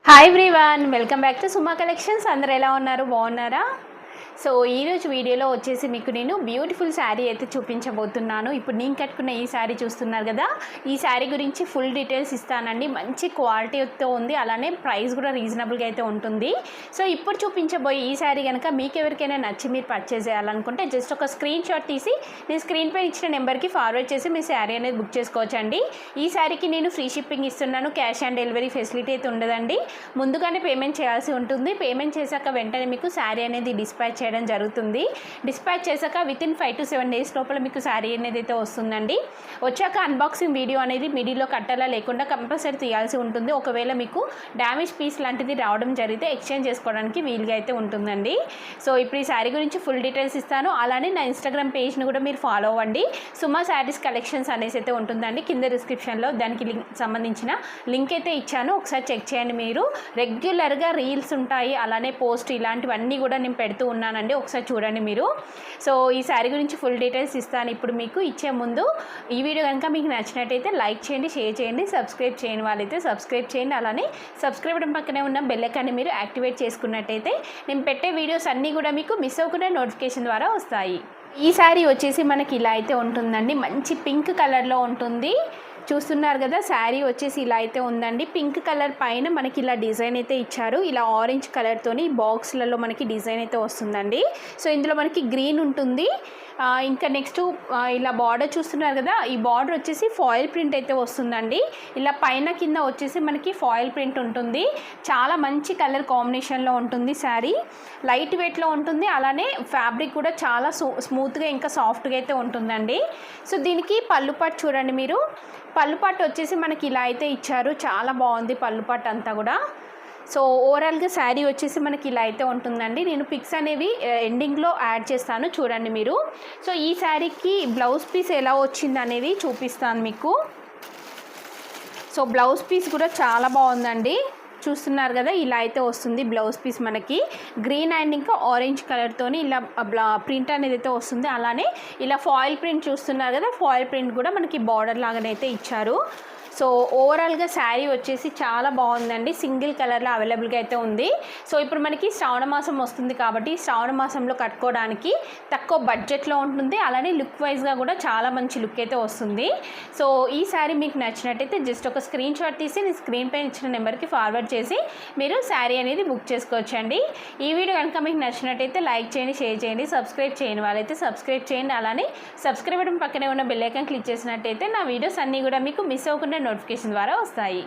Hi everyone, welcome back to Suma collections. అందరు ఎలా ఉన్నారు? బాగున్నారా? సో ఈరోజు వీడియోలో వచ్చేసి మీకు నేను బ్యూటిఫుల్ శారీ అయితే చూపించబోతున్నాను. ఇప్పుడు నేను కట్టుకున్న ఈ శారీ చూస్తున్నారు కదా, ఈ శారీ గురించి ఫుల్ డీటెయిల్స్ ఇస్తానండి. మంచి క్వాలిటీతో ఉంది, అలానే ప్రైస్ కూడా రీజనబుల్గా అయితే ఉంటుంది. సో ఇప్పుడు చూపించబోయే ఈ శారీ కనుక మీకు ఎవరికైనా నచ్చి మీరు పర్చేజ్ చేయాలనుకుంటే జస్ట్ ఒక స్క్రీన్ షాట్ తీసి నేను స్క్రీన్ పై ఇచ్చిన నెంబర్కి ఫార్వర్డ్ చేసి మీ శారీ అనేది బుక్ చేసుకోవచ్చండి. ఈ శారీకి నేను ఫ్రీ షిప్పింగ్ ఇస్తున్నాను. క్యాష్ ఆన్ డెలివరీ ఫెసిలిటీ అయితే ఉండదండి. ముందుగానే పేమెంట్ చేయాల్సి ఉంటుంది. పేమెంట్ చేశాక వెంటనే మీకు శారీ అనేది డిస్పాచ్ చేయడం జరుగుతుంది. డిస్పాచ్ చేశాక వితిన్ 5 to 7 days లోపల మీకు శారీ అనేది అయితే వస్తుందండి. వచ్చాక అన్బాక్సింగ్ వీడియో అనేది మిడిల్లో కట్టలా లేకుండా కంపల్సరీ తీయాల్సి ఉంటుంది. ఒకవేళ మీకు డ్యామేజ్ పీస్ లాంటిది రావడం జరిగితే ఎక్స్చేంజ్ చేసుకోవడానికి వీలుగా అయితే ఉంటుందండి. సో ఇప్పుడు ఈ శారీ గురించి ఫుల్ డీటెయిల్స్ ఇస్తాను. అలానే నా ఇన్స్టాగ్రామ్ పేజ్ని కూడా మీరు ఫాలో అవ్వండి. సుమా శారీస్ కలెక్షన్స్ అనేసి అయితే ఉంటుందండి. కింద డిస్క్రిప్షన్లో దానికి సంబంధించిన లింక్ అయితే ఇచ్చాను, ఒకసారి చెక్ చేయండి. మీరు రెగ్యులర్గా రీల్స్ ఉంటాయి, అలానే పోస్ట్ ఇలాంటివన్నీ కూడా నేను పెడుతూ ఉన్నానండి, ఒకసారి చూడండి మీరు. సో ఈ శారీ గురించి ఫుల్ డీటెయిల్స్ ఇస్తాను. ఇప్పుడు మీకు ఇచ్చే ముందు ఈ వీడియో కనుక మీకు నచ్చినట్టయితే లైక్ చేయండి, షేర్ చేయండి, సబ్స్క్రైబ్ చేయని వాళ్ళైతే సబ్స్క్రైబ్ చేయండి. అలానే సబ్స్క్రైబ్ బటన్ పక్కనే ఉన్న బెల్ ఐకాన్ని మీరు యాక్టివేట్ చేసుకున్నట్టయితే నేను పెట్టే వీడియోస్ అన్నీ కూడా మీకు మిస్ అవ్వకుండా నోటిఫికేషన్ ద్వారా వస్తాయి. ఈ శారీ వచ్చేసి మనకి ఇలా అయితే ఉంటుందండి. మంచి పింక్ కలర్లో ఉంటుంది. చూస్తున్నారు కదా, శారీ వచ్చేసి ఇలా అయితే ఉందండి. పింక్ కలర్ పైన మనకి ఇలా డిజైన్ అయితే ఇచ్చారు. ఇలా ఆరెంజ్ కలర్తోని బాక్స్లలో మనకి డిజైన్ అయితే వస్తుందండి. సో ఇందులో మనకి గ్రీన్ ఉంటుంది. ఇంకా నెక్స్ట్ ఇలా బార్డర్ చూస్తున్నారు కదా, ఈ బార్డర్ వచ్చేసి ఫాయిల్ ప్రింట్ అయితే వస్తుందండి. ఇలా పైన కింద వచ్చేసి మనకి ఫాయిల్ ప్రింట్ ఉంటుంది. చాలా మంచి కలర్ కాంబినేషన్లో ఉంటుంది. శారీ లైట్ వెయిట్లో ఉంటుంది. అలానే ఫ్యాబ్రిక్ కూడా చాలా స్మూత్గా ఇంకా సాఫ్ట్గా అయితే ఉంటుందండి. సో దీనికి పళ్ళు పాటు చూడండి మీరు. పళ్ళు పాటు వచ్చేసి మనకి ఇలా అయితే ఇచ్చారు. చాలా బాగుంది పళ్ళు పాటు అంతా కూడా. సో ఓవరాల్గా శారీ వచ్చేసి మనకి ఇలా అయితే ఉంటుందండి. నేను పిక్స్ అనేవి ఎండింగ్లో యాడ్ చేస్తాను, చూడండి మీరు. సో ఈ శారీకి బ్లౌజ్ పీస్ ఎలా వచ్చింది అనేది చూపిస్తాను మీకు. సో బ్లౌజ్ పీస్ కూడా చాలా బాగుందండి. చూస్తున్నారు కదా, ఇలా అయితే వస్తుంది బ్లౌజ్ పీస్. మనకి గ్రీన్ అండ్ ఇంకా ఆరెంజ్ కలర్తోని ఇలా ప్రింట్ అనేది అయితే వస్తుంది. అలానే ఇలా ఫాయిల్ ప్రింట్ చూస్తున్నారు కదా, ఫాయిల్ ప్రింట్ కూడా మనకి బార్డర్ లాగానైతే ఇచ్చారు. సో ఓవరాల్గా శారీ వచ్చేసి చాలా బాగుందండి. సింగిల్ కలర్లో అవైలబుల్గా అయితే ఉంది. సో ఇప్పుడు మనకి శ్రావణ మాసం వస్తుంది కాబట్టి శ్రావణ మాసంలో కట్టుకోవడానికి తక్కువ బడ్జెట్లో ఉంటుంది. అలానే లుక్ వైజ్గా కూడా చాలా మంచి లుక్ అయితే వస్తుంది. సో ఈ శారీ మీకు నచ్చినట్టయితే జస్ట్ ఒక స్క్రీన్ షాట్ తీసి నేను స్క్రీన్ పైన ఇచ్చిన నెంబర్కి ఫార్వర్డ్ చేసి మీరు శారీ అనేది బుక్ చేసుకోవచ్చండి. ఈ వీడియో కనుక మీకు నచ్చినట్టయితే లైక్ చేయండి, షేర్ చేయండి, సబ్స్క్రైబ్ చేయని వాళ్ళైతే సబ్స్క్రైబ్ చేయండి. అలానే సబ్స్క్రైబ్ బటన్ పక్కనే ఉన్న బెల్ ఐకాన్ క్లిక్ చేసినట్టయితే నా వీడియోస్ అన్నీ కూడా మీకు మిస్ అవ్వకుండా నోటిఫికేషన్ ద్వారా వస్తాయి.